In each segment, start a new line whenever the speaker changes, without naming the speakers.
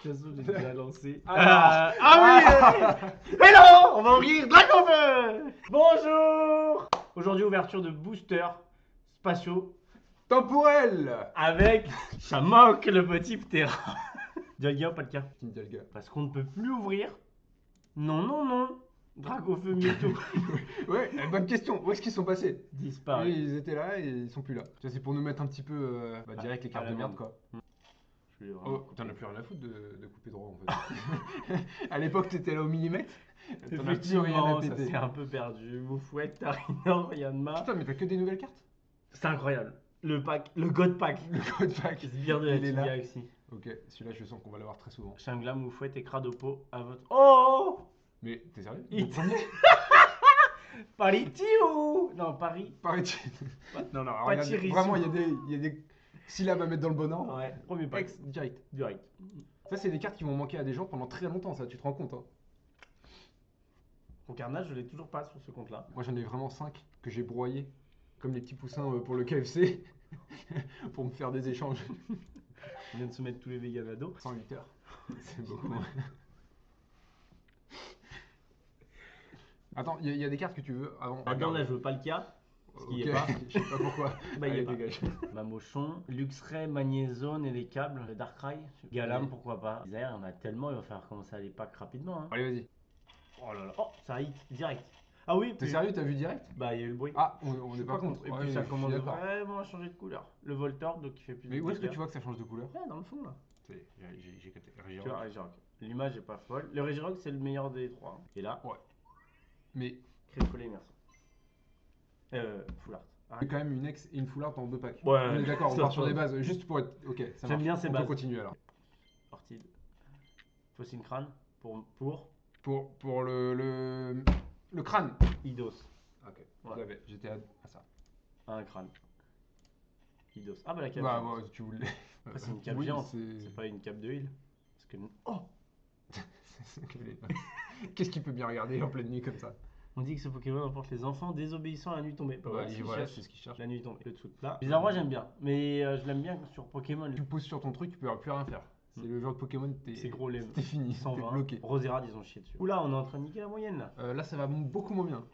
toute façon, j'ai déjà lancé.
Oui.
Hello. On va ouvrir Dragonfeu. Bonjour. Aujourd'hui, ouverture de boosters spatiaux
Temporel.
avec Chamok, le petit ptéra. Dialga ou pas le cas?
Team Dialga.
Parce qu'on ne peut plus ouvrir. Non. Dragonfeu Mewtwo.
Ouais, bonne question. Où est-ce qu'ils sont passés?
Disparu.
Oui, ils étaient là et ils sont plus là. Ça, c'est pour nous mettre un petit peu direct les cartes
la
de merde,
merde.
quoi.
Je vais vraiment
Oh, t'en as plus rien à foutre de couper droit, en fait. À l'époque, t'étais là au millimètre. T'en as plus rien à
Effectivement, ça
péter.
s'est un peu perdu. Moufouette, Tarinor, Yanma.
Putain, mais t'as que des nouvelles cartes?
C'est incroyable. Le pack, le God Pack.
Le code pack.
Sbire de la
Il est
Team
là.
Galaxy.
Ok, celui-là, je sens qu'on va l'avoir très souvent.
Shangla, Moufouette et Cradopo à votre. Oh
Mais t'es sérieux?
Il-
Le premier?
Paris Tiou. Non, Paris.
Paraît-il. Non, non,
Pas
regarde,
Thierry
vraiment,
Sou.
il y a des syllabes à mettre dans le bon ordre.
Ouais, premier pack.
Ex, direct.
Direct.
Ça, c'est des cartes qui vont manquer à des gens pendant très longtemps, ça, tu te rends compte, hein.
Au carnage, je l'ai toujours pas sur ce compte-là.
Moi, j'en ai vraiment 5 que j'ai broyés, comme les petits poussins pour le KFC, pour me faire des échanges.
On vient de se mettre tous les véganes à dos.
108 heures. C'est beaucoup. Attends, il y a des cartes que tu veux avant.
Là-dedans, là, je veux pas le cas. Parce qu'il y est
Ok,
pas.
je sais pas pourquoi.
Bah, il y
Allez,
est pas.
dégage.
Mamochon, Luxray, Magnézone et les câbles, le Darkrai. Galam,
Oui.
pourquoi pas. Isère, on a tellement, il va falloir commencer à les packs rapidement. Hein.
Allez, vas-y.
Oh là là, oh, ça hit, direct. Ah oui,
T'es
puis-
sérieux, t'as vu direct?
Bah, il y a eu le bruit.
Ah, on est pas contre.
Et
Ouais,
puis ça
je suis
commence
d'accord.
vraiment à changer de couleur. Le Voltorb, donc il fait plus
Mais
de
où est-ce que
dégâts.
tu vois que ça change de couleur?
Ouais, dans le fond là.
J'ai capté.
Tu vois, Regirock. L'image est pas folle. Le Regirock, c'est le meilleur des trois. hein. Et là,
Ouais. Mais
Crépolé, merci. Full Art.
il y a quand même une ex et une full art en 2 packs.
Ouais,
On est d'accord, on
c'est
part sur
autre
des
chose.
bases, juste pour être. Ok, ça
J'aime
marche.
bien ces
On peut
bases.
continuer alors.
Ortide. Faucine Crâne pour
Pour le crâne.
Idos.
Ok,
Ouais.
j'avais, j'étais à ça.
Un crâne. Idos. Ah bah la cape.
Bah,
géante.
ouais, tu voulais.
Après, c'est une cape
Oui,
géante.
c'est-
C'est pas une cape de heal. Parce que. Oh
c'est ce que je voulais dire. Qu'est-ce qu'il peut bien regarder en pleine nuit comme ça?
On dit que ce Pokémon emporte les enfants désobéissants à la nuit tombée. Bah
Ouais,
c'est ce qu'il
voilà,
cherche.
c'est ce qu'il cherche.
La nuit tombée. Le dessous de là. Bizarrement, j'aime bien. Mais je l'aime bien sur Pokémon.
Tu poses sur ton truc, tu peux plus rien faire. C'est le genre de Pokémon,
C'est gros les.
t'es fini, t'es
120.
bloqué.
Rosera, ils ont chié dessus. Oula, on est en train de niquer la moyenne là.
Là, ça va beaucoup moins bien.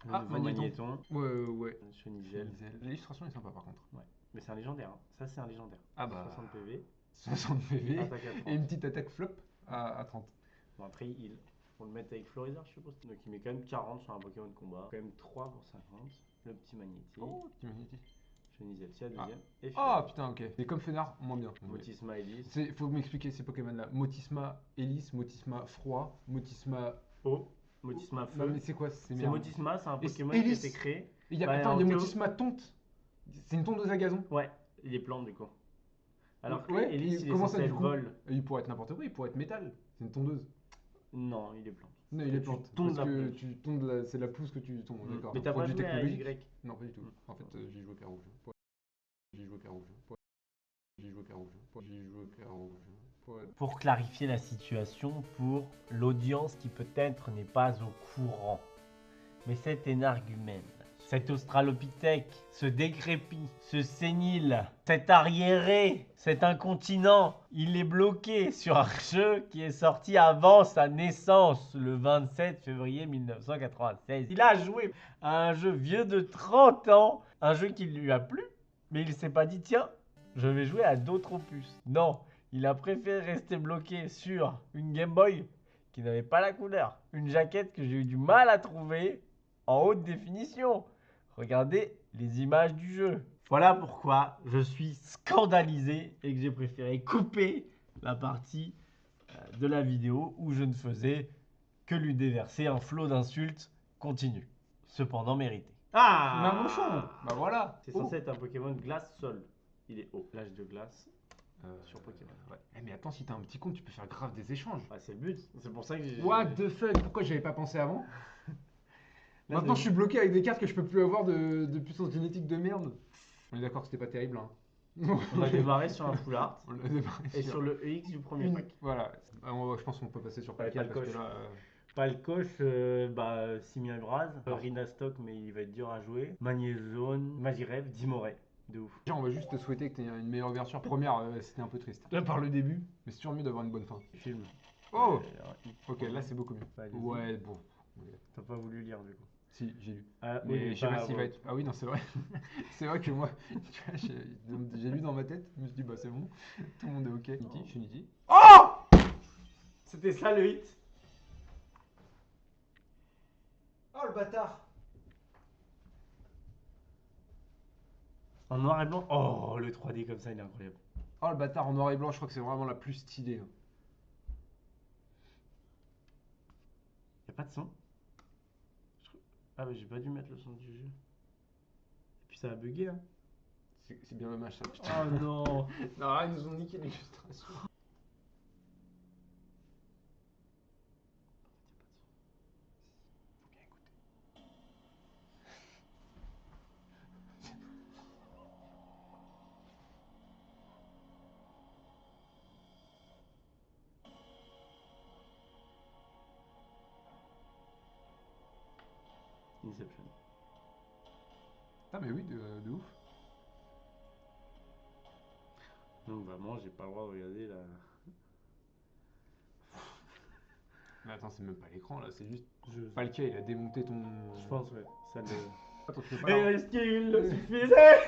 Le
Ah,
nouveau
Magnéton. Ouais.
Chenigel.
L'illustration est sympa par contre.
Mais c'est un légendaire. Hein. Ça, c'est un légendaire.
Ah bah.
60 PV.
60 PV.
Attaque à 30.
Et une petite attaque flop à 30.
Bon, après, il. Faut le mettre avec Florizard, je suppose. Donc, il met quand même 40 sur un Pokémon de combat. Quand même 3 pour 50. Le petit Magnéti.
Oh, petit magnétique.
Chenigel, c'est la deuxième. Et
Ah putain, ok. Mais comme Fenard, moins bien.
Motisma Elise.
Faut m'expliquer ces Pokémon là. Motisma Hélice, Motisma Froid, Motisma.
Oh, Motisma Feu.
Non, mais c'est quoi?
C'est
merde.
Motisma, c'est un
Et
Pokémon
Hélice.
qui a été créé.
Il y a,
Bah,
attends,
en
il y a
théo-
Motisma Tonte. C'est une tondeuse à gazon.
Ouais, il est plante du coup. Alors que
Ouais,
Elise,
et
il est
comment
censé
ça, du
être
coup
vol.
Il pourrait être n'importe quoi, il pourrait être métal. C'est une tondeuse.
Non, il est plante.
Non, il
Que
est
tu
plante.
tondes
Parce
la
que
pelouse.
tu tondes c'est la pelouse que tu tondes, d'accord.
Mais t'as pas
Produit
joué à
technologique.
Y.
Non, pas du tout. En fait, j'ai joué au Carouge. J'ai joué au Carouge. J'ai joué au Carouge. J'ai joué au Carouge.
Pour clarifier la situation pour l'audience qui peut-être n'est pas au courant. Mais cet énargumène, cet australopithèque, ce décrépit, ce sénile, cet arriéré, cet incontinent, il est bloqué sur un jeu qui est sorti avant sa naissance, le 27 février 1996. Il a joué à un jeu vieux de 30 ans, un jeu qui lui a plu, mais il ne s'est pas dit tiens, je vais jouer à d'autres opus. Non, il a préféré rester bloqué sur une Game Boy qui n'avait pas la couleur, une jaquette que j'ai eu du mal à trouver en haute définition. Regardez les images du jeu. Voilà pourquoi je suis scandalisé et que j'ai préféré couper la partie de la vidéo où je ne faisais que lui déverser un flot d'insultes continu. Cependant mérité.
Mamochon. Bah voilà.
C'est
Oh.
censé être un Pokémon glace-sol. Il est haut. L'âge de glace sur Pokémon.
Ouais. Eh, mais attends, si t'as un petit compte, tu peux faire grave des échanges.
Ah, c'est le but. C'est pour ça que j'ai.
What the fuck? Pourquoi j'avais pas pensé avant?
Là,
Maintenant,
de-
je suis bloqué avec des cartes que je peux plus avoir de puissance génétique de merde. On est d'accord que c'était pas terrible, hein.
On a démarré sur un full art
On l'a démarré
et sur le EX du premier pack.
Voilà. Je pense qu'on peut passer sur
Ouais,
Palkia
pas le
parce que
coche.
là.
Palcoche, Simien Braz, Rina Stock, mais il va être dur à jouer. Magnézone, Magirev, Dimoré. De ouf.
Genre, on va juste te souhaiter que tu aies une meilleure ouverture. Première, c'était un peu triste. Là, par le début, mais c'est toujours mieux d'avoir une bonne fin.
Film.
Oh
Ouais,
ok, là, c'est beaucoup mieux.
Vas-y.
Ouais, bon.
T'as pas voulu lire du coup.
Si, j'ai lu.
Ah,
Mais
oui,
je sais pas
pas
s'il va
avant.
être. Ah oui, non, c'est vrai. C'est vrai que moi, tu vois, j'ai lu dans ma tête. Je me suis dit, bah c'est bon. Tout le monde est ok. Niti, je suis Niti. Oh
C'était ça le hit.
Oh le bâtard.
En noir et blanc. Oh, le 3D comme ça, il est incroyable.
Oh le bâtard en noir et blanc, je crois que c'est vraiment la plus stylée. Hein.
Y'a pas de son. Ah, mais j'ai pas dû mettre le son du jeu. Et puis ça a bugué, hein.
C'est bien dommage ça, putain.
Oh non.
Non, ils nous ont niqué l'illustration.
Inception.
Ah mais oui, de ouf.
Donc vraiment, j'ai pas le droit de regarder la.
Mais attends, c'est même pas l'écran là, c'est juste.
Je...
Palkia, il a démonté ton.
Je pense, ouais. Ça le.
Attends, tu peux pas
Et
là.
est-ce qu'il suffisait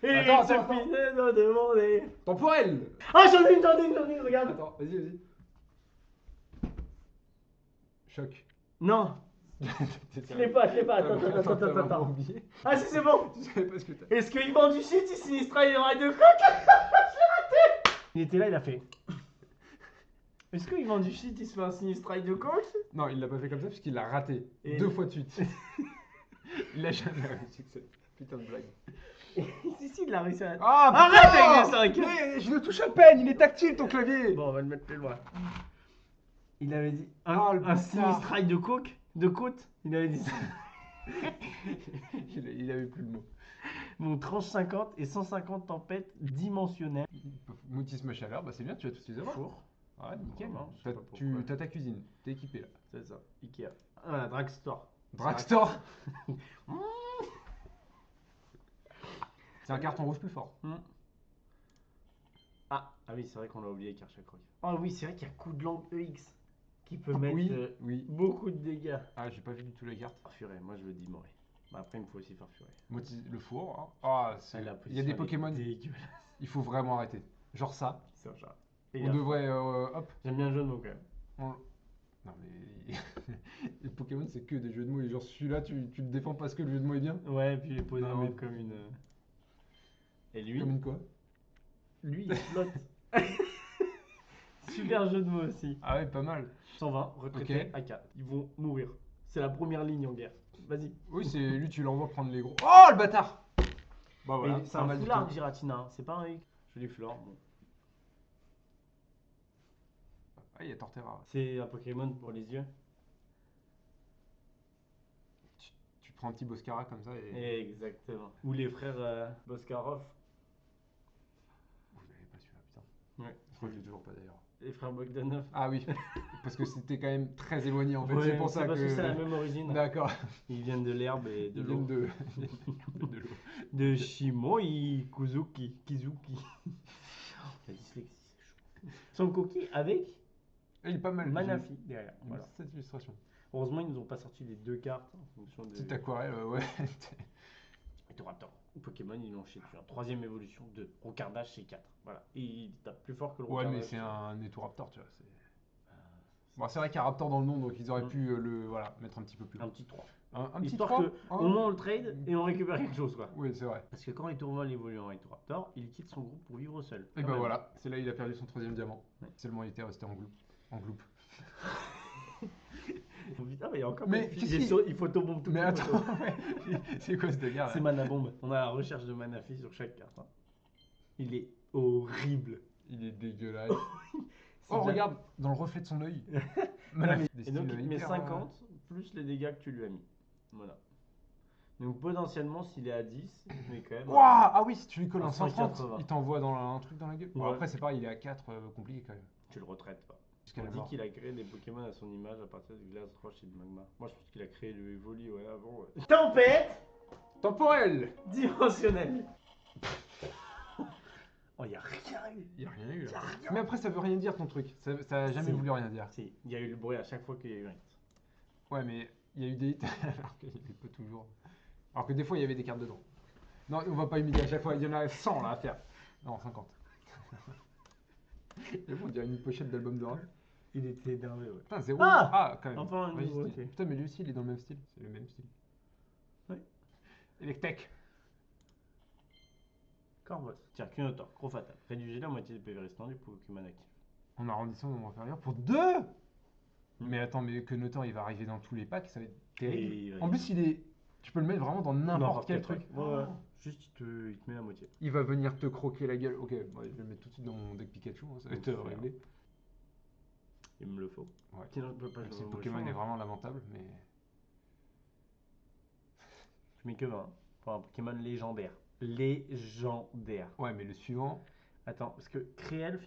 Il
Attends,
suffisait de demander.
Temporel.
Ah, j'en ai une, regarde.
Attends, vas-y. Choc.
Non, je l'ai pas, attends.
Oublié.
Ah si, c'est bon.
Je savais pas ce que t'as.
Est-ce qu'il vend du shit, il Sinistra, il aura de coq? Je l'ai raté. Il était là, il a fait. Est-ce qu'il vend du shit, il se fait un Sinistra de coq?
Non, il l'a pas fait comme ça parce qu'il l'a raté.
Et-
2 fois de suite. Il a jamais réussi que cette putain de blague.
Si, il l'a réussi à.
Ah,
Arrête
putain
avec les 5.
Mais je le touche à peine, il est tactile ton clavier.
Bon, on va le mettre plus loin. Il avait dit
Oh, le
un
bâtard.
Sinistra de coq, de côte. Il avait dit ça.
Il avait plus le mot.
Mon tranche 50 et 150 tempêtes dimensionnelles.
Moutis ma chaleur, bah c'est bien, tu vas tous les avoir.
Four.
Ouais, nickel.
Vraiment, je sais pas
Tu
pourquoi.
as ta cuisine, t'es équipé là.
C'est ça, Ikea. Ah, Drugstore.
Drugstore. C'est un carton rouge plus fort.
Ah oui, c'est vrai qu'on l'a oublié, Karchak Rock. Ah oui, c'est vrai qu'il y a coup de langue EX qui peut mettre
Oui.
beaucoup de dégâts.
Ah, j'ai pas vu du tout la carte.
Furet, moi je veux Dimoré. Bah, après, il me faut aussi faire Furet.
Moutis, le four. Hein. Ah, c'est. Il y a des Pokémon.
Dégueulasse.
Il faut vraiment arrêter. Genre ça.
C'est un chat.
On devrait. Hop.
J'aime bien le jeu de mots quand même.
Non mais. Les Pokémon, c'est que des jeux de mots. Et genre celui-là, tu le défends parce que le jeu de mots est bien.
Ouais, et puis il est posé
Non,
en
mais-
comme une. Et lui,
Comme une quoi?
il flotte. Super jeu de mots aussi.
Ah ouais, pas mal.
120, retraité
Ok.
à 4. Ils vont mourir. C'est la première ligne en guerre. Vas-y.
Oui, c'est lui, tu l'envoies prendre les gros. Oh le bâtard! Bah voilà,
Mais c'est
pas
un
mal du
foulard,
tout.
Giratina. Hein. C'est pas un X. Joli flore. Bon.
Ah, il y a Torterra.
C'est un Pokémon pour les yeux.
Tu prends un petit Boscara comme ça et.
Exactement. Ou les frères Boskarov.
Vous l'avez pas celui-là, putain.
Ouais.
Je crois que je l'ai toujours pas d'ailleurs.
Les frères Bogdanov.
Ah oui, parce que c'était quand même très éloigné en fait.
Ouais,
c'est pour ça
parce
que.
c'est la même origine.
D'accord.
Ils viennent de l'herbe et de
Ils
l'eau.
viennent de l'eau.
De Shimoi Kizuki. La dyslexie, c'est chaud. Son coquille avec
Il est pas mal.
Manafi derrière.
J'aime
Voilà.
cette illustration.
Heureusement, ils nous ont pas sorti les deux cartes en fonction de.
Petite aquarelle, ouais.
Raptor. Pokémon, ils l'ont chez dessus. Troisième évolution de Rocardage, c'est 4. Voilà. Et il tape plus fort que le
Ouais,
Rocardage.
mais c'est un Etoraptor, tu vois. Bon, c'est vrai qu'il y a Raptor dans le nom, donc ils auraient pu voilà, mettre un petit peu plus.
Un petit 3.
Un petit
Histoire
3
que, au moins, on le trade et on récupère quelque chose, quoi.
Oui, c'est vrai.
Parce que quand Etorvol évolue en Raptor, il quitte son groupe pour vivre seul.
Et
Quand
bah
même.
voilà, c'est là il a perdu son troisième diamant.
Ouais.
Seulement il était resté en groupe.
Putain, mais il y a encore.
Mais
il,
qu'est-ce
est
qu'il-
sur- il photo-bombe tout
Mais
le temps.
attends, ouais. C'est quoi ce délire
C'est
là?
mana bombe. On a la recherche de Manafi sur chaque carte. Hein. Il est horrible.
Il est dégueulasse.
C'est
Oh,
déjà-
regarde, dans le reflet de son œil.
Non, mais-
Des
et donc
styles
il met
hyper,
50 plus les dégâts que tu lui as mis. Voilà. Donc potentiellement s'il est à 10, mais quand même.
Ouah, ah oui, si tu lui colles
Un
un 130,
180.
il t'envoie dans un truc dans la gueule. Bon,
Ouais.
après, c'est pareil, il est à 4, compliqué quand même.
Tu le retraites pas.
Jusqu'à
On
la
dit
mort.
qu'il a créé des Pokémon à son image à partir de glace, roche et de magma. Moi je pense qu'il a créé le Evoli ouais, avant. Ouais. Tempête
Temporel!
dimensionnelle. Oh, il n'y a rien eu.
Il y a rien eu
Y a
là.
rien.
Mais après, ça veut rien dire ton truc. Ça a jamais
Si.
voulu rien dire.
Si, il y a eu le bruit à chaque fois qu'il y a eu un hit.
Ouais, mais il y a eu des hits alors qu'il n'y avait pas toujours. Alors que des fois, il y avait des cartes dedans. Non, on va pas imiter à chaque fois. Il y en a 100 là à faire. Non, 50. Et bon, on dirait une pochette d'album de rap.
Il était énervé, ouais.
Putain, 0.
Ah
Quand même.
Enfin, un
Ouais,
nouveau,
style.
ok.
Putain, mais lui aussi, il est dans le même style. C'est le même style.
Ouais.
Electek.
Corvos. Tiens, Kunotor, Gros Fatal. Réduisez la moitié des PV restants du Pokémon actif.
En arrondissant nombre inférieur pour 2. Mais attends, mais que Notor il va arriver dans tous les packs, ça va être terrible.
Et, ouais.
En plus, il est. Tu peux le mettre vraiment dans n'importe quel truc.
Ouais, ouais. Juste, il te met la moitié.
Il va venir te croquer la gueule. Ok, bon, je vais le mettre tout de suite dans mon deck Pikachu, hein, ça va être
Donc,
réglé.
Il me le faut.
Ouais.
Sinon, je peux pas
Même si
jouer
le
au
Pokémon
champ,
est
hein.
vraiment lamentable, mais.
Je mets que 20 pour un Pokémon légendaire. Légendaire.
Ouais, mais le suivant.
Attends, parce que Créel,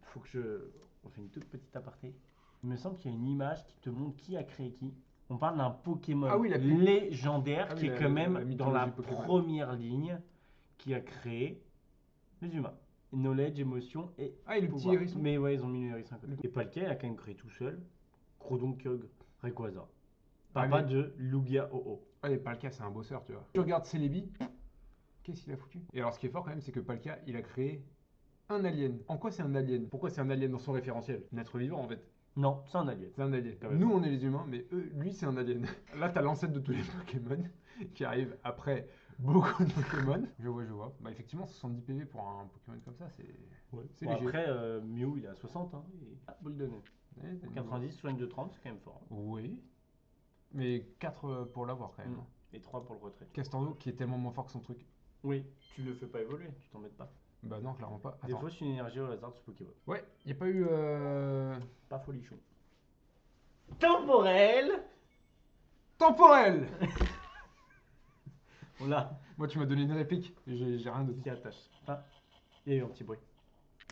faut que je. On fait une toute petite aparté. Il me semble qu'il y a une image qui te montre qui a créé qui. On parle d'un Pokémon
Ah oui,
légendaire
Ah oui,
qui est quand même dans la
mythologie Pokémon.
première ligne qui a créé les humains. Knowledge, émotion et
Ah, et le petit
pouvoir.
hérisson.
Mais ouais, ils ont mis le hérisson à côté. Et Palkia, il a quand même créé tout seul Crodonkyog, Rayquaza. Papa
Ah, mais-
de Lugia OO.
Ouais, Palkia, c'est un bosseur, tu vois. Tu regardes Celebi, qu'est-ce qu'il a foutu? Et alors, ce qui est fort quand même, c'est que Palkia, il a créé un alien. En quoi c'est un alien? Pourquoi c'est un alien dans son référentiel? Un être vivant, en fait.
Non, c'est un alien.
C'est un alien.
Quand même.
Nous, on est les humains, mais lui, c'est un alien. Là, t'as l'ancêtre de tous les Pokémon qui arrive après beaucoup de Pokémon. Je vois. Bah, effectivement, 70 PV pour un Pokémon comme ça, c'est c'est
Bon,
léger.
après, Mew, il est à 60. Hein, et... Ah, boule de nez.
Ouais, t'as une-
90, soigne de 30, c'est quand même fort.
Oui. Mais 4 pour l'avoir quand même. hein.
Et 3 pour le retrait.
Castorno qui est tellement moins fort que son truc.
Oui, tu le fais pas évoluer, tu t'embêtes pas.
Bah non, clairement pas. Attends.
Défausse une énergie au hasard de ce Pokémon.
Ouais, y a pas eu.
Pas folichon. Temporel.
Temporel.
On l'a.
Moi, tu m'as donné une réplique. J'ai rien d'autre.
Qui attache. Ah, il y a eu un petit bruit.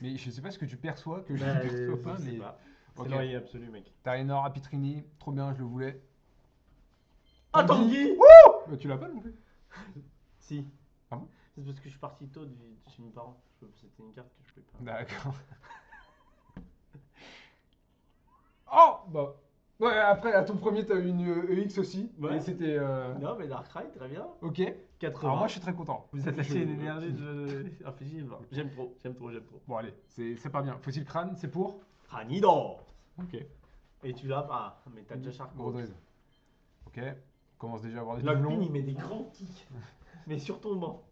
Mais je sais pas ce que tu perçois, que je
Bah,
ne perçois pas,
je sais
mais.
pas. C'est
Ok.
l'oreiller absolu, mec.
Tarinor, Apitrini, trop bien, je le voulais.
Ah, Tanguy.
Bah, tu l'as pas non plus.
Si.
Ah bon?
C'est parce que je suis parti tôt chez mes parents. C'était une carte que je pouvais pas.
D'accord. Oh bah. Ouais, après, à ton premier, t'as eu une EX aussi.
Ouais.
Et c'était.
Non, mais Darkrai, très bien.
Ok.
80.
Alors, moi, je suis très content.
Vous attachez une énergie de. Infligible. J'aime trop.
Bon, allez, c'est pas bien. Fossile crâne, c'est pour.
Ranidor.
Ok.
Et tu l'as pas. Mais t'as déjà Charcot.
Rodrigue. Ok. On commence déjà à avoir des
Lockpin,
doublons.
il met des grands kicks. Mais sur ton banc.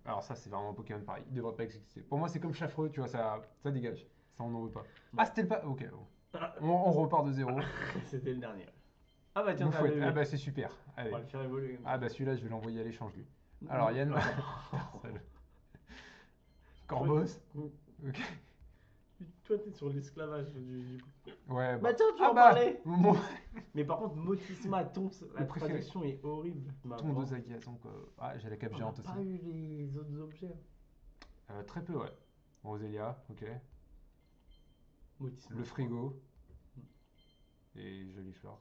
Alors ça, c'est vraiment un Pokémon pareil. Il devrait pas exister. Pour moi, c'est comme Chaffreux, tu vois, ça dégage. Ça, on n'en veut pas. Ah, c'était le pas. Ok. Bon. On repart de zéro.
C'était le dernier. Ah bah tiens, t'as
Moufouette.
levé.
Ah bah c'est super. Allez.
On va le faire évoluer. comme ça.
Ah bah celui-là, je vais l'envoyer à l'échange lui. Alors Yann. Corbos. Ok.
Toi, t'es sur l'esclavage du.
Ouais.
Bah tiens, tu vas
Ah
en
bah.
parler.
Mon
Mais par contre, Motisma, la
préféré.
traduction est horrible.
ton de Zagiazon quoi. Ah, j'ai la cape
On
géante
n'a
aussi.
pas eu les autres objets.
Très peu, ouais. Roselia, ok.
Motisma.
Le frigo. Et jolie fleur.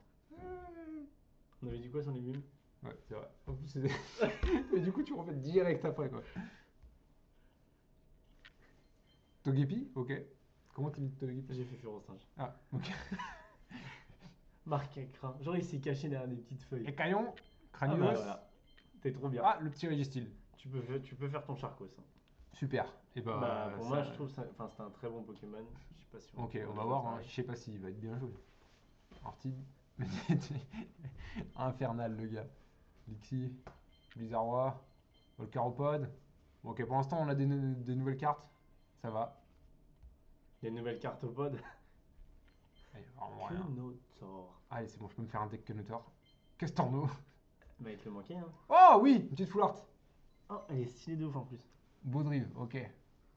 On avait dit quoi sur les bulles?
Ouais, c'est vrai. En plus, c'est. Mais du coup, tu refais direct après, quoi. Togepi, ok. Comment tu dis Togepi?
J'ai fait Furosinge.
Ah, ok.
Marc Crin. Genre, il s'est caché derrière des petites feuilles.
Et Caillon,
Ah
Cranios.
bah voilà. T'es trop bien.
Ah, le petit Registyle.
Tu peux faire ton Charcos. Hein.
Super. Et
Bah, pour moi,
ça-
je trouve ça. Enfin, c'était un très bon Pokémon. Je sais pas si
Ok,
peut
on va
le
voir.
faire
Hein.
pareil.
Je sais pas s'il va être bien joué. Ortide. Infernal, le gars. Lixie. Blizzardroid. Volcaropod. Bon, ok, pour l'instant, on a des nouvelles cartes. Ça va.
Il y a une nouvelle carte au pod.
Allez, vraiment rien.
Kunotor.
Allez, c'est bon, je peux me faire un deck Kenotor. Castorno.
Bah, il te le manquait, hein.
Oh oui, une petite full art.
Oh, elle est stylée de ouf en plus.
Baudrive, ok.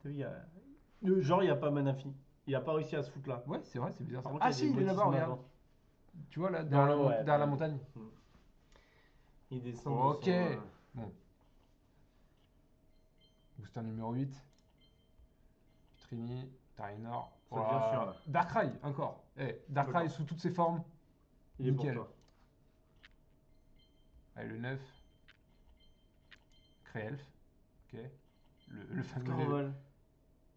T'as vu, genre, il n'y a pas Manafi. Il a pas réussi à se foutre là.
Ouais, c'est vrai, c'est bizarre ça.
Par contre,
Ah
il y a
si,
des
il est là-bas,
motifs
regarde.
avant.
Tu vois là,
Dans
derrière,
le- ouais,
derrière la
ouais.
montagne.
Il descend
Ok.
de son,
Bon. Booster numéro 8. Trini, Tarinor.
Ça devient sûr, là.
Darkrai, encore. Eh, Darkrai
D'accord.
sous toutes ses formes.
Il est pour
Nickel.
toi.
Allez, le 9. Créelf. Ok. Le fameux
Scarvol.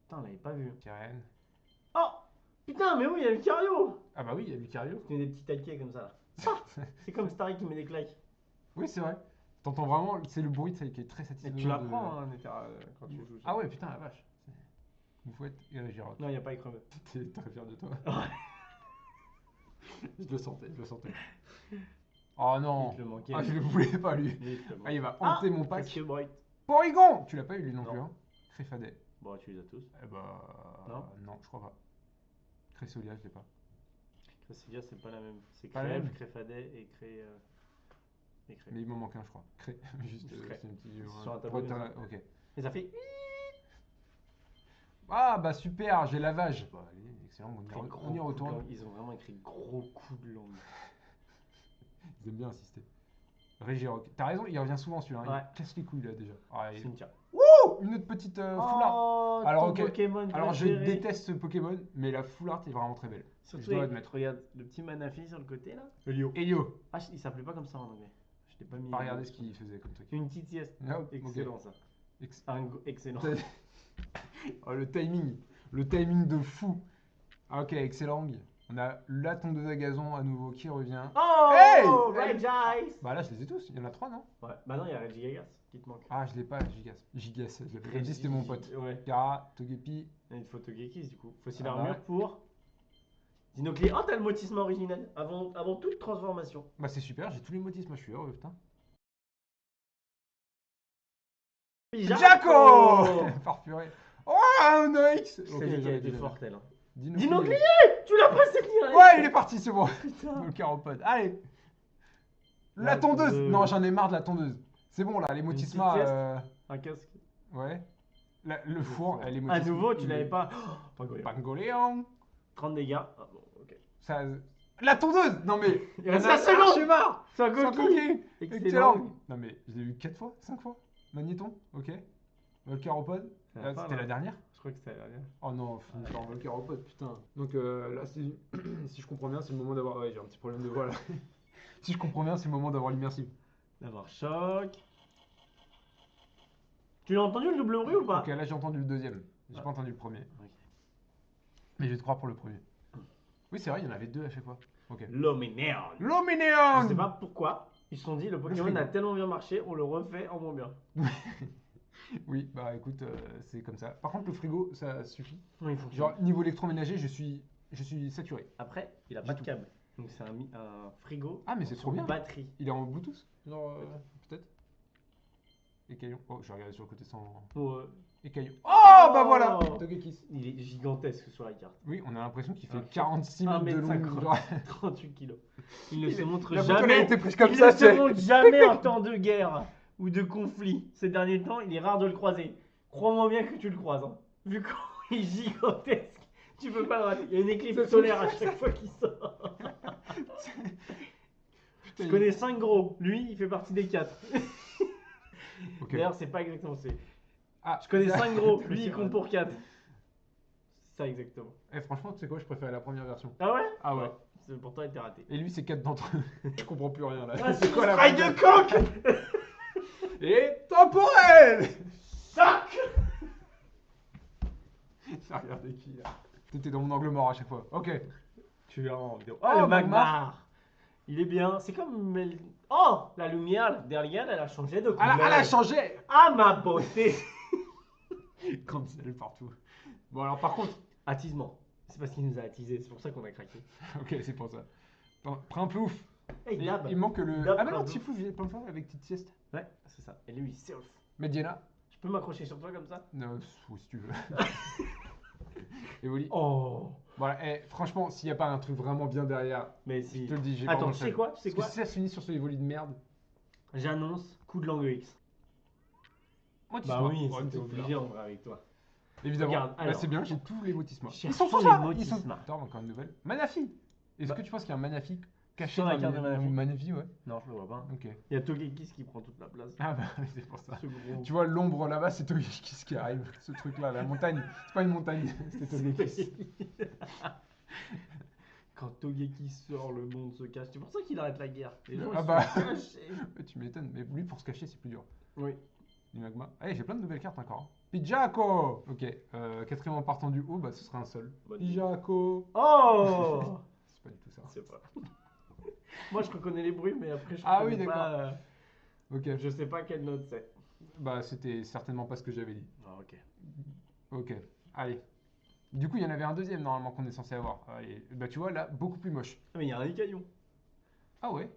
Putain, on l'avait pas vu.
Sirène.
Oh putain, mais oui, il y a Lucario.
Ah bah oui, il y a Lucario.
Il met des petits taquets comme ça là. Ah, c'est comme Starry qui met des claques.
Oui, c'est vrai. T'entends vraiment, c'est le bruit qui est très
Et
satisfaisant.
tu l'apprends, hein, quand tu joues.
Ah ouais, putain, la vache. Une fouette et la Giroc.
Non, il n'y a pas écreveux.
T'es très fier de toi. Je le sentais. Oh non.
Il te le manquait.
Ah, je le voulais pas lui.
Mais il te le
Ah, il va
Ah,
hanter mon pack.
Presque Bright.
Porygon. Tu l'as pas eu lui non
Non.
plus, hein. Créfadet.
Bon, tu les as tous.
Eh bah.
Non.
Je crois pas. Cressolia, je l'ai pas.
Cresselia, c'est pas la même. C'est
Pas la
Crève,
même.
Créfadet et Cré. Et Cré.
Mais il m'en manque un, je crois. Juste,
Cré.
c'est un petit.
Sur un tableau,
Ok.
Et ça fait.
Ah bah super, j'ai lavage. Bah allez, excellent,
Écrit gros
on y
coup de
retourne.
langue. Ils ont vraiment écrit gros coup de langue.
Ils aiment bien insister. Régiroc. T'as raison, il revient souvent celui-là.
Ouais.
Il casse les couilles là déjà. Ah,
Cynthia.
une autre petite foulard.
Oh,
Alors,
ton
ok.
Pokémon
Alors je
préféré.
déteste ce Pokémon, mais la foulard est vraiment très belle.
Surtout,
je dois admettre.
regarde le petit Manafi sur le côté là. Le Lio.
Elio,
Ah, il s'appelait pas comme ça en anglais. Je t'ai pas mis.
pas regarder ce qu'il faisait comme truc.
Une petite sieste.
Ah, ok.
Excellent ça. Excellent.
Oh, le timing. Le timing de fou. Ah, ok, excellent. On a la tondeuse à gazon à nouveau qui revient.
Oh,
Hey
Regice.
Bah là, je les ai tous. Il y en a 3, non?
Ouais, bah non, il y a Regigas qui te manque.
Ah, je l'ai pas, Gigas. Gigas, je l'avais dit, c'était mon pote.
Ouais.
Kara, Togepi.
Il y a une photo Gekis du coup. Fossile
Ah bah
armure
ouais.
pour. Dinoclé. Oh, t'as le motisme original avant toute transformation.
Bah c'est super, j'ai tous les motifs, moi je suis heureux, putain. Jaco Farfuré. Oh, un Oix.
Je savais qu'elle était forte elle. Hein.
Dinoclé.
Dinoclé. Tu l'as pas cette ligne.
Ouais, il est parti, c'est bon.
Putain.
Le caropode. Allez. La
La
tondeuse.
tondeuse.
Non, j'en ai marre de la tondeuse. C'est bon là, les
petite
motismas.
sieste. Un casque.
Ouais. Le four, les
À
motismas.
nouveau, tu l'avais pas. Oh, Pangoléon.
Pangoléon.
30 dégâts. Ah bon, ok.
Ça... La tondeuse. Non mais.
Il reste
on a-
5 secondes.
J'ai marre.
C'est un
Sans
coquille.
coquille.
Excellent.
Excellent. Non mais je l'ai eu 4 fois, 5 fois. Magnéton, ok. Volcaropode.
C'est la fin,
C'était
là.
la dernière.
Je crois que c'était la dernière.
Oh non, finis par Volcaropode, putain. Donc là, si je comprends bien, c'est le moment d'avoir. Ouais, j'ai un petit problème de voix là. Si je comprends bien, c'est le moment d'avoir l'immersive.
D'avoir choc. Tu l'as entendu le double bruit ou pas?
Ok, là j'ai entendu le deuxième. J'ai
Ah.
pas entendu le premier.
Ok.
Mais je vais te croire pour le premier. Oui, c'est vrai, il y en avait 2 à chaque fois. Ok.
Luminéon. Je
Luminéon.
sais pas pourquoi. Ils se sont dit, le Pokémon
frigo.
a tellement bien marché, on le refait en moins bien.
Oui, bah écoute, c'est comme ça. Par contre, le frigo, ça suffit.
Oui, il faut que
Genre, niveau électroménager, je suis saturé.
Après, il a
Du
pas de
tout.
câble. Donc c'est un frigo.
Ah, mais c'est
sur
trop bien.
batterie.
Il est en Bluetooth genre, peut-être. Écaillon. Oh, j'ai regardé sur le côté sans.
Pour,
Écaillon. Oh, bah
Oh.
voilà Togekiss.
il est gigantesque sur la carte.
Oui, on a l'impression qu'il fait
Ok.
46 mètres de long.
1m50.
Genre,
38 kilos. Il ne se montre
la photo, elle a
jamais.
été prise comme
Il
ça,
ne se
c'est-
montre jamais en temps de guerre ou de conflit. Ces derniers temps, il est rare de le croiser. Crois-moi bien que tu le croises. Hein. Vu qu'il est gigantesque, tu peux pas le rater. Il y a une éclipse solaire à chaque fois qu'il sort.
Putain,
Je connais 5 gros. Lui, il fait partie des 4.
Ok.
D'ailleurs, c'est pas exactement.
Ah,
Je connais 5 gros. Lui,
C'est
il compte
vrai.
pour 4. C'est ça exactement.
Eh, franchement, tu sais quoi, je préfère la première version.
Ah ouais?
Ah ouais.
Pourtant, il était raté.
Et lui, c'est 4 d'entre eux. Je comprends plus rien là.
Ah, c'est
quoi la
strike
blague
de coq.
Et temporel.
Sac.
Ça regardez qui là. T'étais dans mon angle mort à chaque fois. Ok.
Tu verras en vidéo.
Ah,
Oh,
le
Magmar. Il est bien. C'est comme. Oh, la lumière derrière, elle a changé de couleur.
Elle a changé.
Ah, ma beauté.
Cancel partout. Bon alors par contre.
Attisement. C'est parce qu'il nous a attisé. C'est pour ça qu'on a craqué.
Ok, c'est pour ça. Primplouf.
Hey,
Et
Dab.
il manque le.
Dab,
Ah bah non,
Primplouf.
Tiflouf, il est plein de fois avec petite sieste.
Ouais, c'est ça. Et lui, surf.
Mediana.
Je peux m'accrocher sur toi comme ça?
Non, si tu veux. Evoli.
Oh.
Voilà, franchement, s'il n'y a pas un truc vraiment bien derrière,
Mais
je
si.
te le dis, j'ai
Attends,
vraiment
tu sais
le
quoi? Tu sais
Parce
quoi?
que si ça se finit sur ce Evoli de merde.
J'annonce coup de langue X.
Moi,
Bah oui,
Ouais,
c'était
tu
obligé en vrai avec toi.
Évidemment.
Regarde,
Bah,
alors.
c'est bien, j'ai tous les motismas.
Cherchons
tous
les
là.
motismas.
Attends, encore une nouvelle. Manafi. Est-ce
Bah.
que tu penses qu'il y a un Manafi caché
Sur la
dans
carte de Manafi.
Manafi, ouais.
Non, je le vois pas.
Ok.
Il y a Togekis qui prend toute la place.
Ah bah oui, c'est pour ça.
Ce gros.
Tu vois l'ombre là-bas, c'est Togekiss qui arrive. Ce truc-là, la montagne. C'est pas une montagne, c'est Togekiss.
Quand Togeki sort, le monde se cache. C'est pour ça qu'il arrête la guerre. Les gens,
Ah
ils
bah.
sont cachés.
Ouais, tu m'étonnes, mais lui pour se cacher, c'est plus dur.
Oui.
Du magma. Allez, j'ai plein de nouvelles cartes encore. Pijaco. Ok, quatrième en partant du haut, bah ce sera un sol.
Bonne idée.
Pijaco.
Oh
C'est pas du tout ça.
C'est pas. Moi, je reconnais les bruits, mais après, je
Ah oui,
reconnais pas.
Ok,
Je sais pas quelle note c'est.
bah c'était certainement pas ce que j'avais dit.
Ah, ok.
Ok, allez. Du coup, il y en avait un deuxième normalement qu'on est censé avoir. Allez. Bah tu vois là, beaucoup plus moche.
Ah, mais il y a un écaillon.
Ah ouais.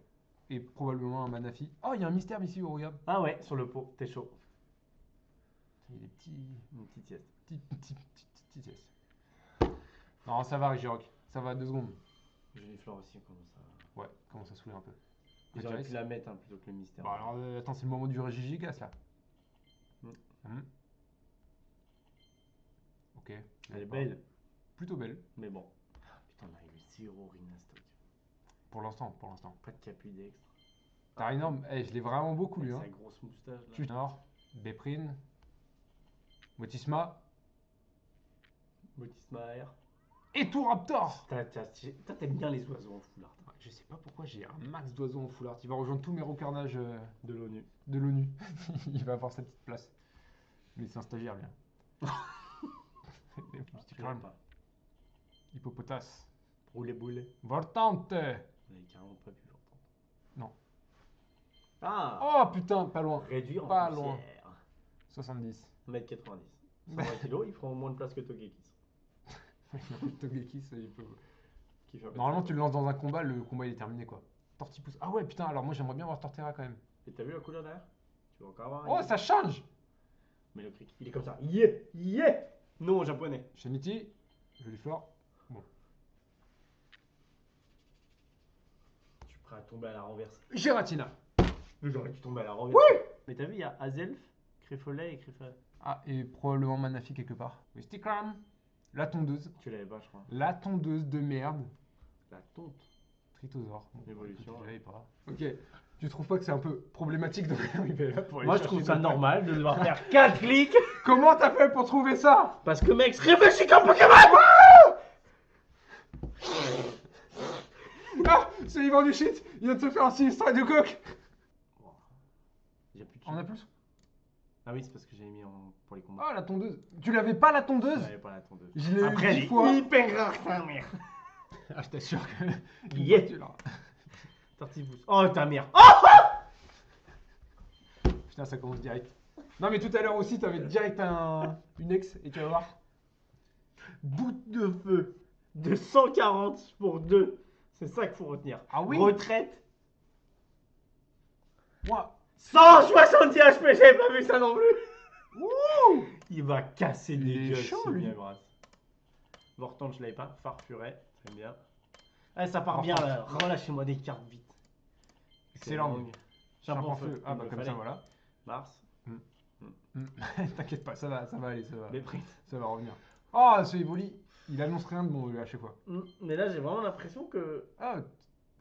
Et probablement un Manafi. Oh, il y a un mystère ici, oh, regarde.
Ah ouais, sur le pot, t'es chaud.
Il est petit.
Une petite sieste.
Petit yes. Non, ça va, Rigiroc. Ça va, 2 secondes.
Jolie fleur aussi, comme ça.
Ouais, commence à saouler un peu.
J'aurais
Retirez.
pu la mettre hein, plutôt que le mystère.
Bah alors, attends, c'est le moment du Régigigas là.
Mm.
Ok.
Elle est
Pas.
belle,
Plutôt belle.
mais bon. Putain, on a eu 0 Rhinastock.
Pour l'instant, pour l'instant.
Pas de capudextre.
T'as énorme. Eh, je l'ai vraiment beaucoup lui.
Avec
Hein.
sa grosse moustache là.
Nord, Beprin, Motisma
Bautisma R.
et tout Raptor.
Toi, t'aimes bien les oiseaux en foulard.
Je sais pas pourquoi j'ai un max d'oiseaux en foulard. Il va rejoindre tous mes recarnages
De l'ONU.
de l'ONU. Il va avoir sa petite place. Mais c'est un stagiaire, bien.
Je l'aime pas.
Hippopotas.
Rouler boulet.
Vortante.
Vous avez carrément pas pu l'entendre.
Non.
Ah
Oh putain, pas loin.
Réduire en
pas
poussière.
loin. 70.
1m90. 120 kg, il prend moins de place que Togekis.
Togekis, il peut.
Qui fait un peu
Normalement,
de
tu le lances dans un combat, le combat il est terminé quoi. Tortipousse. Ah ouais, putain, alors moi j'aimerais bien voir Torterra quand même.
Et t'as vu la couleur derrière? Tu vas encore avoir
Oh, ça change.
Mais le cric, il est comme ça. Yeah Yeah Non, en japonais.
Shanity, joli flore.
Je suis prêt à tomber à la renverse.
Giratina.
J'aurais dû tomber à la renverse.
Oui.
Mais t'as vu, il y a Azelf, Créfolet et Créfolet.
Ah, et probablement Manafi quelque part. Wistikram. La tondeuse.
Tu l'avais pas, je crois.
La tondeuse de merde.
La tonte.
Tritosaure. Bon,
Évolution,
écoute, je
ouais.
l'avais pas. Ok. Tu trouves pas que c'est un peu problématique de arriver là pour aller
Moi, je
chercher
trouve ça
des-
normal de devoir faire 4 clics.
Comment t'as fait pour trouver ça?
Parce que mec, réfléchis comme Pokémon.
Ah, c'est Yvan du shit. Il vient de se faire un sinistre du coq.
J'ai plus de
On a
chance.
plus?
Ah oui, c'est parce que j'avais mis pour les combats.
Ah, la tondeuse. Tu l'avais pas la
Je
tondeuse?
n'avais pas la tondeuse.
Je l'ai eu
Après, elle
10
est
fois.
hyper rare, ta mère.
Ah, je t'assure que.
Yeah.
Tu l'auras.
Tortibousse. Oh, ta mère. Oh
Putain, ça commence direct. Non, mais tout à l'heure aussi, t'avais direct une ex et tu vas voir.
Bout de feu de 140 pour 2. C'est ça qu'il faut retenir.
Ah oui?
Retraite.
Moi.
170 HP, j'avais pas vu ça non plus.
Wouh!
Il va casser
Il
des
est
gueules,
chaud,
c'est
lui.
bien grâce. Vortante, je l'avais pas. Farfuret, très bien. Ah, ça part
Vortante.
bien là. Relâchez-moi des cartes vite.
Excellent.
Charbon feu.
Ah, bah, comme ça, voilà.
Mars.
T'inquiète pas, ça va aller, ça va.
Les prises.
Ça va revenir. Oh, ce Evoli, il annonce rien de bon à chaque fois.
Mais là, j'ai vraiment l'impression que
Ah,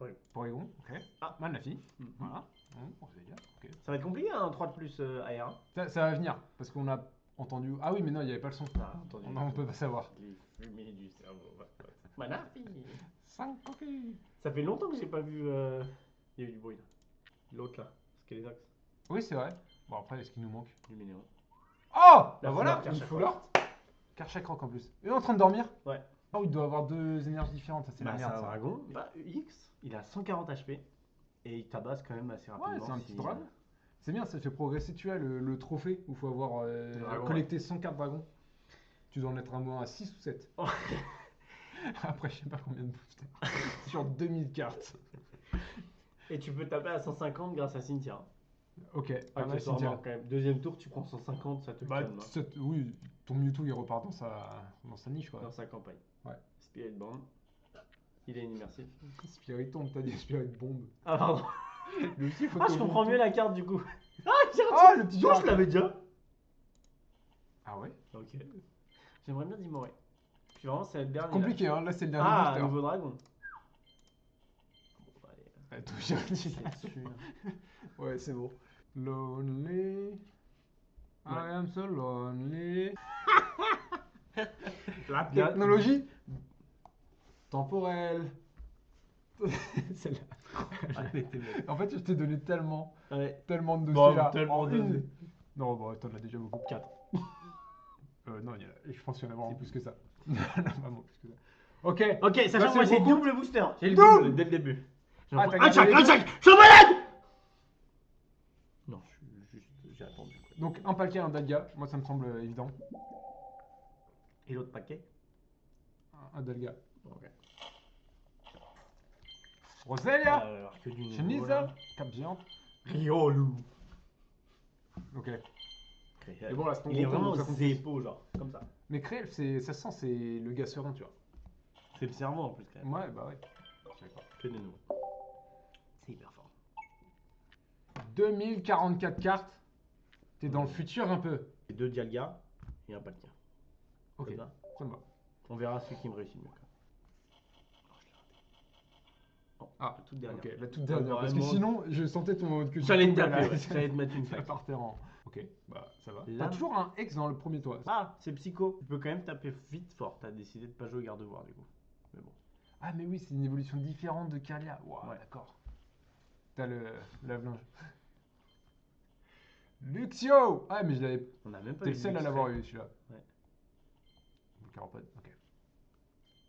Ouais.
Porygon, ok.
Ah.
Manafi,
Mhm.
voilà. On s'est dit, ok.
ça va être compliqué, hein, 3 de plus AR.
Ça va venir, parce qu'on a entendu. Ah oui, mais non, il n'y avait pas le son.
Ah, entendu.
On peut pas savoir.
Les fumées du cerveau. Manafi.
5 coquilles.
Ça fait longtemps que j'ai pas vu. Il y a eu du bruit là. L'autre là, Skeletox,
Oui, c'est vrai. Bon, après, est-ce qu'il nous manque?
Luminéon.
Oh!
La
Bah voilà,
Foulard,
une
Karchak
Foulard. Karchak Rock en plus. Il est en train de dormir?
Ouais.
Oh, il doit avoir 2 énergies différentes, ça c'est la
Bah, c'est
merde.
un
ça.
dragon. Bah, X, il a 140 HP. Et il tabasse quand même assez
Ouais,
rapidement.
c'est un petit dragon. C'est bien, ça fait progresser, tu vois, le trophée où il faut avoir
dragon,
collecté 100 cartes dragons. Tu dois en être un moins à 6 ou 7.
Oh.
Après, je sais pas combien de boosters. Sur 2000 cartes.
Et tu peux taper à 150 grâce à Cynthia.
Ok, pas mal,
Accessoirement,
Cynthia.
quand même. Deuxième tour, tu prends 150, ça te
Bah,
calme.
oui, ton Mewtwo il repart dans sa niche quoi.
Dans sa campagne.
Ouais.
Spirit Band. Il est immersif.
Spiritomb, t'as dit Spirit Bomb.
Ah, pardon.
Lui aussi,
Ah, je comprends mieux la carte du coup. Ah,
Ah, le petit
Toi, je
Giratina.
l'avais déjà.
Ah ouais?
Ok. J'aimerais bien Dimoré. Puis vraiment, c'est le dernier.
Compliqué, hein, là c'est le
Là.
dernier
Ah,
booster.
nouveau dragon. Bon, bah, allez.
Tout Giratina.
C'est dessus.
Ouais, c'est bon. Lonely. I am so lonely. La
Bien.
technologie temporelle. Celle-là.
Ah, elle était belle.
En fait, je t'ai donné tellement
Ouais.
de dossiers
Bon,
là.
tellement
en
de-
une. Non, bon, t'en as déjà beaucoup.
4.
Non, je pense qu'il y en a vraiment plus que ça. Vraiment plus que ça. Ok.
Ok,
Là,
sachant que moi
c'est
j'ai
beaucoup.
double booster. J'ai le
Double
double dès le début.
Ah, t'as
Un
gardé
chaque,
les
un
deux.
chaque. Je suis malade. Non, j'ai attendu. Quoi.
Donc un paquet, un Dalga. Moi, ça me semble évident.
Et l'autre paquet?
Un Dalga.
Ok.
Roselia.
Alors que du nouveau,
Chenise.
là.
Cap géante.
Riolu.
Ok.
Mais
bon, là, c'est ton
il est
gros tour,
vraiment
donc ça compte plus.
zépo, genre, comme ça.
Mais Créel, ça sent, c'est le gars serein, tu vois.
C'est le cerveau en plus, quand même.
Ouais, bah ouais. Je suis d'accord.
Que des nouveaux. C'est hyper fort.
2044 cartes. T'es dans le futur un peu.
Et 2 Dialga et un Palkia.
Ok,
Ça te va
ça me va.
On verra celui qui me réussit mieux. Oh,
Ah,
la toute dernière.
ok, la toute dernière. Parce que
Vraiment,
sinon, je sentais que tu
j'allais te
tombais
taper,
là.
ouais. J'allais te mettre une
Ça
claque.
partait en. Ok, bah ça va.
Là-
T'as toujours un X dans le premier toit.
Ah, c'est psycho. Tu peux quand même taper vite fort. T'as décidé de pas jouer garde-voir du coup. Mais bon.
Ah, mais oui, c'est une évolution différente de Kalia. Waouh,
Ouais.
d'accord. T'as le lave-linge. Luxio. Ah, mais je l'avais.
On a même pas
T'es
eu
le seul à
Luxray.
l'avoir eu celui-là.
Ouais.
Caropode, ok.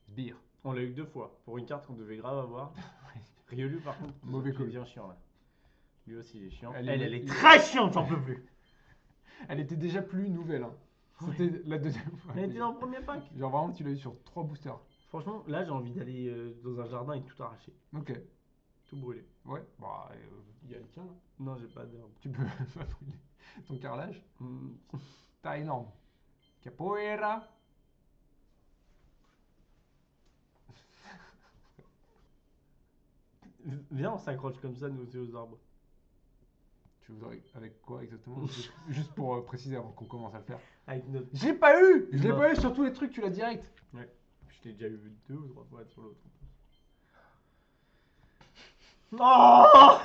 Sbire.
On l'a eu que 2 fois. Pour une carte qu'on devait grave avoir. Riolu par contre,
Mauvais
il
call.
devient chiant là. Lui aussi il est chiant.
Elle
Elle
est-
est très chiante, j'en peux plus.
Elle était déjà plus nouvelle. Hein. C'était la deuxième fois.
Elle était dans le premier pack.
Genre vraiment, tu l'as eu sur 3 boosters.
Franchement, là j'ai envie d'aller dans un jardin et tout arracher.
Ok.
Tout brûler.
Ouais, bah, il y a le tien là.
Non, j'ai pas d'herbe.
Tu peux pas brûler ton carrelage.
Hmm.
T'as énorme. Capoeira.
Viens, on s'accroche comme ça nous aussi aux arbres.
Tu voudrais avec quoi exactement? Juste pour préciser avant qu'on commence à le faire.
Avec notre.
Je l'ai pas eu! Je l'ai
Non.
pas eu sur tous les trucs, tu l'as direct.
Ouais. Je l'ai déjà eu 2 ou 3 fois sur l'autre. Oh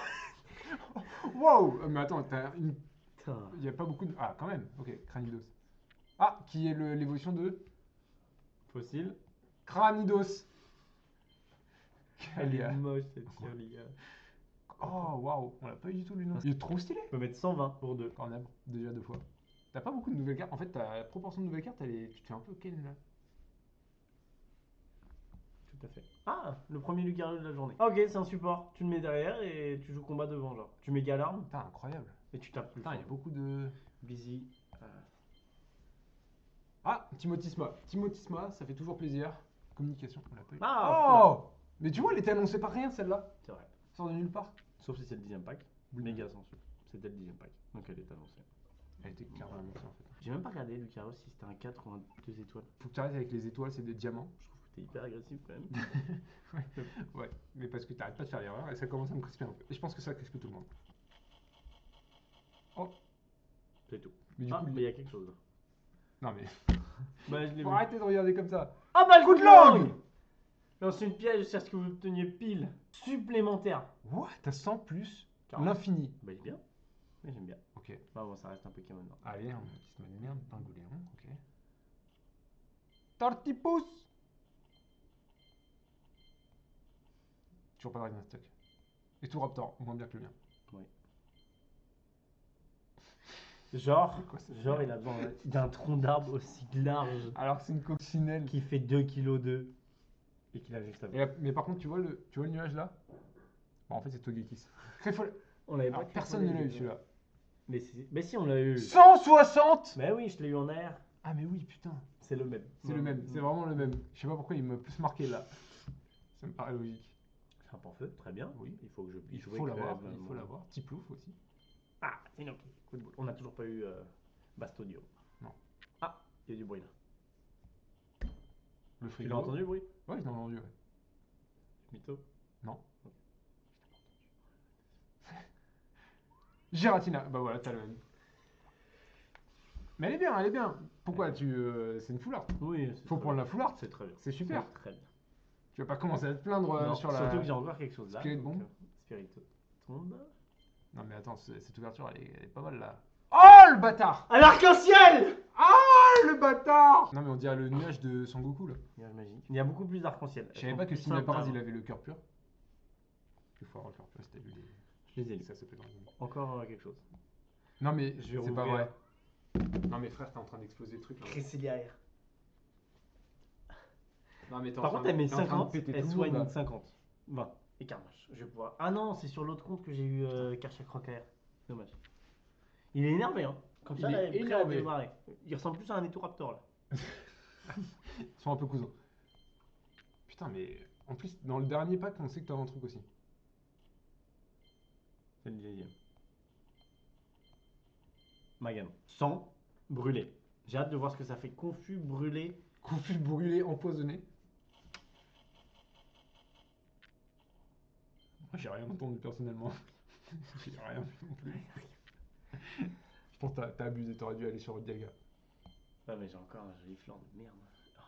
Wow! Mais attends, t'as une.
Putain.
Il y a pas beaucoup de. Ah, quand même. Ok, Cranidos. Ah, qui est l'évolution de
Fossile.
Cranidos.
Elle est
Kalia.
moche cette Kirlia.
Oh, waouh! On l'a pas eu du tout lui, non? Il est trop stylé!
On peut mettre 120 pour 2.
Cornable, déjà 2 fois. T'as pas beaucoup de nouvelles cartes. En fait, ta proportion de nouvelles cartes, tu te fais un peu Ken là.
Tout à fait. Ah, le premier Lucario de la journée. Ah, ok, c'est un support. Tu le mets derrière et tu joues combat devant, genre. Tu mets Galarme
Putain, incroyable.
et tu tapes plus
Putain, il y a
fort.
beaucoup de.
Blizzy.
Ah, Timotisma. Timotisma, ça fait toujours plaisir. Communication, on l'a pas eu.
Ah,
Oh! Mais tu vois, elle était annoncée par rien celle-là.
c'est vrai.
Sort de nulle part.
Sauf si c'est le 10ème pack.
Oui.
Méga sans suite. C'était le 10ème pack. Donc elle est annoncée.
Elle était clairement annoncée en fait.
J'ai même pas regardé Lucario si c'était un 4 ou un 2 étoiles.
Faut que tu arrêtes avec les étoiles, c'est des diamants.
Je trouve que t'es hyper agressif quand même.
Ouais, mais parce que t'arrêtes pas de faire l'erreur et ça commence à me crisper un peu. Et je pense que ça crispe tout le monde. Oh!
C'est tout.
Mais du
Ah,
coup,
mais il y a quelque chose là.
non mais.
Bah, je l'ai
Faut
vu.
arrêter de regarder comme ça.
Ah bah le
Coup de
langue
langue!
Lance une piège jusqu'à ce que vous obteniez pile. Supplémentaire.
What? T'as 100 plus
40.
l'infini.
Bah il est bien. Oui, j'aime bien.
Ok.
Bah bon, ça reste un Pokémon. Non.
Allez, un petit semaine de merde, pingouin, ok. Tortipousse! Toujours pas de Dragon stock. Et tout Raptor, moins bien que le mien.
Genre,
C'est quoi, cette
genre
merde
il a besoin d'un tronc d'arbre aussi large
Alors que c'est une coccinelle.
qui fait 2 kg 2 et qu'il a juste à
Mais par contre, tu vois le nuage là? Bon, en fait, c'est Togekiss.
On l'avait
Alors,
pas
personne ne l'a eu celui-là.
Mais si, on l'a eu.
160!
Mais oui, je l'ai eu en air.
Ah, mais oui, putain.
C'est le même.
C'est le même, c'est vraiment le même. Je sais pas pourquoi il m'a plus marqué là. Ça me paraît logique.
C'est un pare-feu, très bien.
Oui.
Il faut que je
Il
puisse jouer
faut
avec
l'avoir,
le-
il faut l'avoir. Tiplouf aussi.
Ah, c'est une ok. Coup de boule. On n'a toujours pas eu Bastodio.
Non.
Ah, il y a du bruit là.
Le
Tu
frigo.
l'as entendu le bruit?
Ouais, je l'ai entendu, ouais.
Mytho.
Non. Giratina, bah voilà, t'as le même. Mais elle est bien, elle est bien. Pourquoi c'est une foularde.
Oui,
Faut prendre la foularde.
C'est très bien.
C'est super.
C'est très bien.
Tu vas pas commencer à te plaindre
Non,
sur la.
surtout que j'ai encore quelque chose là.
Squelette
donc,
bombe.
Spirit tombe.
Non mais attends, cette ouverture elle est pas mal là. Oh le bâtard!
À l'arc-en-ciel!
Oh le bâtard! Non mais on dirait le nuage de Sangoku là.
Nuage magique. Il y a beaucoup plus d'arc-en-ciel.
Je savais pas que Simple il avait le cœur pur. Il faut avoir le cœur pur si t'as lu les.
Je les ai lus.
Ça s'appelle dans les-
Encore quelque chose.
Non mais
Je vais
c'est pas
rouvrir.
vrai. Non mais frère, t'es en train d'exploser le truc là.
Cresselia R.
Non mais t'es
Par contre, elle met
t'es en train de
50,
péter
elle
tout le
soigne
monde là.
50. 20. Et Carnage. Je vais pouvoir. Ah non, c'est sur l'autre compte que j'ai eu Karchak Rock AR. Dommage. Il est énervé, hein. Comme
Il
ça, là,
est
il est prêt à
énervé.
démarrer. Il ressemble plus à un Etoraptor là.
Ils sont un peu cousins. Putain mais en plus dans le dernier pack on sait que t'as un truc aussi.
C'est le deuxième. Maganon. Sans brûler. J'ai hâte de voir ce que ça fait. Confus, brûlé.
Confus, brûlé, empoisonné. Moi j'ai rien entendu personnellement. J'ai rien vu non plus. Je pense que t'as abusé, t'aurais dû aller sur Dialga.
Ah, mais j'ai encore un joli flanc de merde. Oh putain,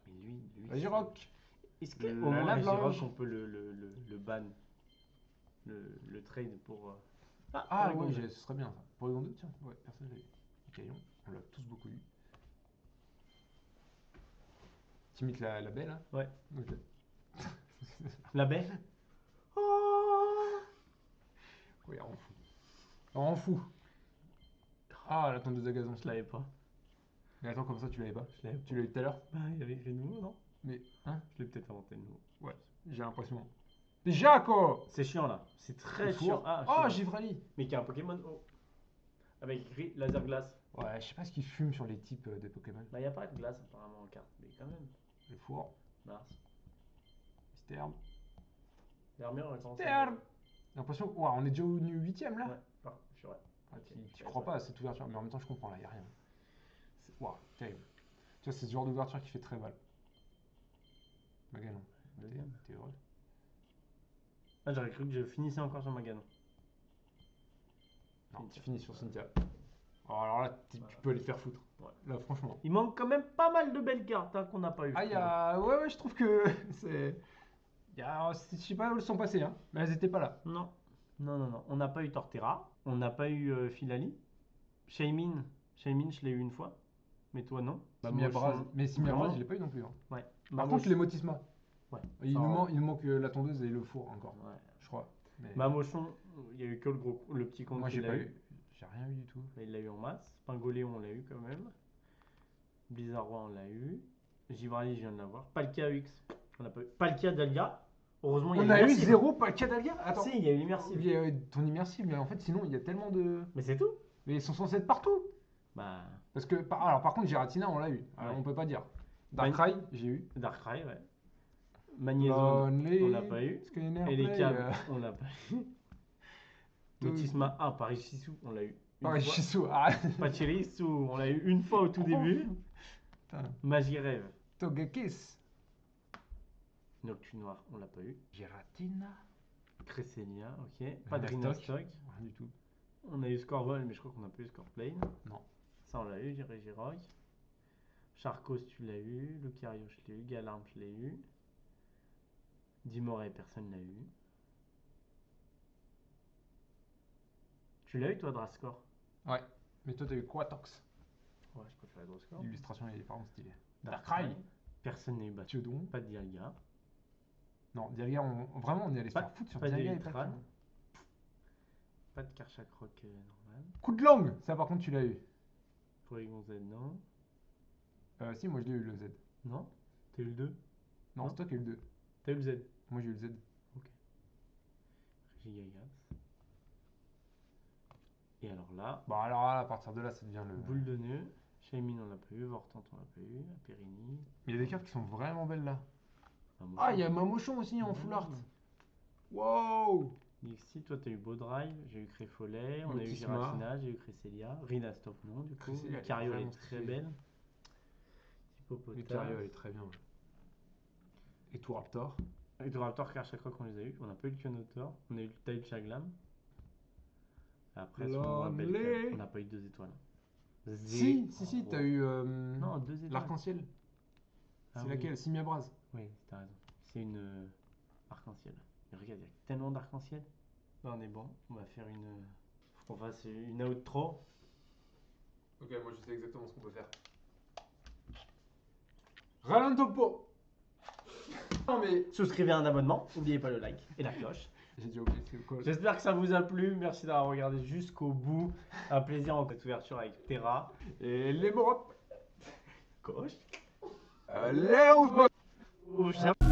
mais lui.
Vas-y Rock.
Est-ce qu'au
La
moins
lave
Régirock,
blanche.
on peut le ban le trade pour.
Ah
Porygon
ouais,
deux.
ce serait bien ça. Porygon 2, tiens. Ouais, personne l'a eu. Caillon, on l'a tous beaucoup eu. T'imites la baie là?
Ouais.
Ok.
La baie. Oh
Oui, on fout. On fout. Ah, la tondeuse à gazon.
je l'avais pas.
Mais attends, comme ça tu l'avais pas.
Je l'avais
Tu l'as eu tout à l'heure?
Bah, il y avait écrit nouveau, non?
Mais, hein?
Je l'ai peut-être inventé de nouveau.
Ouais, j'ai l'impression. Jaco!
C'est chiant là. C'est très
Le
chiant.
four.
Ah,
Oh,
j'ai
Givrali!
mais qui a un Pokémon haut. Avec écrit laser glace.
Ouais, je sais pas ce qu'ils fument sur les types des Pokémon.
Bah, il n'y a pas de glace apparemment en carte. Mais quand même.
Le four.
Mars.
Mystère.
L'armure, on a commencé.
Mystère! J'ai l'impression. Ouah, on est déjà au 8ème là?
Ouais, ah, je suis vrai.
Ah,
Ok,
tu
je
crois
fais
pas
ça.
à cette ouverture, mais en même temps je comprends là, y a rien. Ouah, terrible. Tu vois, c'est ce genre d'ouverture qui fait très mal. Maganon.
Deuxième.
T'es heureux?
Ah, j'aurais cru que je finissais encore sur Maganon.
Non,
Cynthia.
tu finis sur Cynthia. Oh, alors là, tu peux aller te faire foutre.
Ouais.
Là, franchement.
Il manque quand même pas mal de belles cartes hein, qu'on n'a pas eu.
Ah,
je
il y a. Ouais, je trouve que c'est. Je sais pas où elles sont passées, hein. Mais elles étaient pas là.
trouve. Non. On n'a pas eu Torterra. On n'a pas eu Filali. Shaymin, je l'ai eu une fois. Mais toi, non.
Simia Braz. Mais Simia
Vraiment.
Braz, je l'ai pas eu non plus. Hein.
Ouais.
Par contre, les Motisma.
Ouais.
Il
Ça,
nous manque la tondeuse et le four encore,
Ouais.
je crois. Mais
Mamochon, il y a eu que le petit compte
moi,
qui
j'ai
l'a
pas
eu.
eu. J'ai rien eu du tout.
Mais il l'a eu en masse. Pingoléon, on l'a eu quand même. Blizzardroid, on l'a eu. Givrali, je viens de l'avoir. Palkia X, on n'a pas eu. Palkia Dahlia. Heureusement, il y a
On a eu
l'immersive.
0 Palkia Dahlia? Attends.
Si, il y a eu l'immersive.
Il y a ton immersive, mais en fait, sinon, il y a tellement de.
Mais c'est tout.
Mais ils sont censés être partout.
Bah,
Parce que, alors par contre, Giratina, on l'a eu. Alors,
Ouais.
on peut pas dire. Darkrai, j'ai eu.
Darkrai, ouais. Magnézone,
Lonely,
on l'a pas eu.
Skyner
Et les
Play,
câbles, on l'a pas eu. Motisma 1, Paris Chissou, on l'a eu. Une
Paris
fois.
Shisou, ah.
Pachirisu, on l'a eu une fois au tout début.
Putain.
Magirève,
Togekiss.
Noctu Noir, on l'a pas eu.
Giratina.
Cresselia, ok. Pas de
Rhinastock.
Rhinastock.
Rien du tout.
On a eu Scorvol, mais je crois qu'on n'a pas eu Scorplane.
Non.
Ça, on l'a eu, Giroc. Charcos, tu l'as eu. Lucario, je l'ai eu. Galarme, je l'ai eu. Dimoré, personne l'a eu. Tu l'as eu, toi, Drascore?
Ouais. Mais toi, t'as eu Quatox.
Ouais, je préfère Drascore.
L'illustration, elle est vraiment stylée.
Darkrai.
Darkrai.
Personne n'a eu battu.
Thiodon.
Pas de Dialga.
Non, Dialga, vraiment, on est allé se
Pas-
faire foutre sur
pas
Dialga et
d'Elytral.
Pachirisu.
Pas de Karchak Rock normal.
Coup de langue. Ça, par contre, tu l'as eu.
Porygon Z, non.
Si, moi, je l'ai eu, le Z.
Non. T'as eu le 2?
Non,
Non.
c'est toi qui as eu le 2.
T'as eu le Z?
Moi, j'ai eu le Z.
Gigagas. Et alors là,
Bon, alors là, à partir de là, ça devient le.
boule de nœud. Shaymin, on l'a pas eu. Vortant, on l'a pas eu. Aperini.
Il y a des cartes qui sont vraiment belles là.
Mamochon.
Ah, il y a Mamochon aussi en full art. Wow!
Dixie, toi t'as eu Beau Drive, j'ai eu Créfolet, on a eu
Motisma.
Giratina, j'ai eu Cresselia, Rhinastop non du coup,
Cresselia, elle est
Lucario elle est
vraiment
très
stylée.
belle.
Lucario,
Hippopotame.
elle est très bien. Ouais. Et tout Raptor.
Et Raptor car chaque fois qu'on les a eu, on n'a pas eu le Kyonotor, on a eu t'as eu le Chaglam. Après elles sont moins belles
Lonely.
on n'a pas eu 2 étoiles.
Si, t'as eu
Non, 2 étoiles.
l'arc-en-ciel.
Ah
C'est
oui.
laquelle? Simia Braz.
Oui, t'as raison. C'est une arc-en-ciel. Et regarde, il y a tellement d'arc-en-ciel. Là on est bon, on va faire une. Faut qu'on fasse une outro.
Ok, moi je sais exactement ce qu'on peut faire. Ralentopo. Non mais
Souscrivez à un abonnement, n'oubliez pas le like et la cloche.
J'ai déjà oublié c'est quoi.
J'espère que ça vous a plu. Merci d'avoir regardé jusqu'au bout. Un plaisir en cette ouverture avec Terra.
Et les mots.
Gauche.
Allez, on se voit.
Au Japon.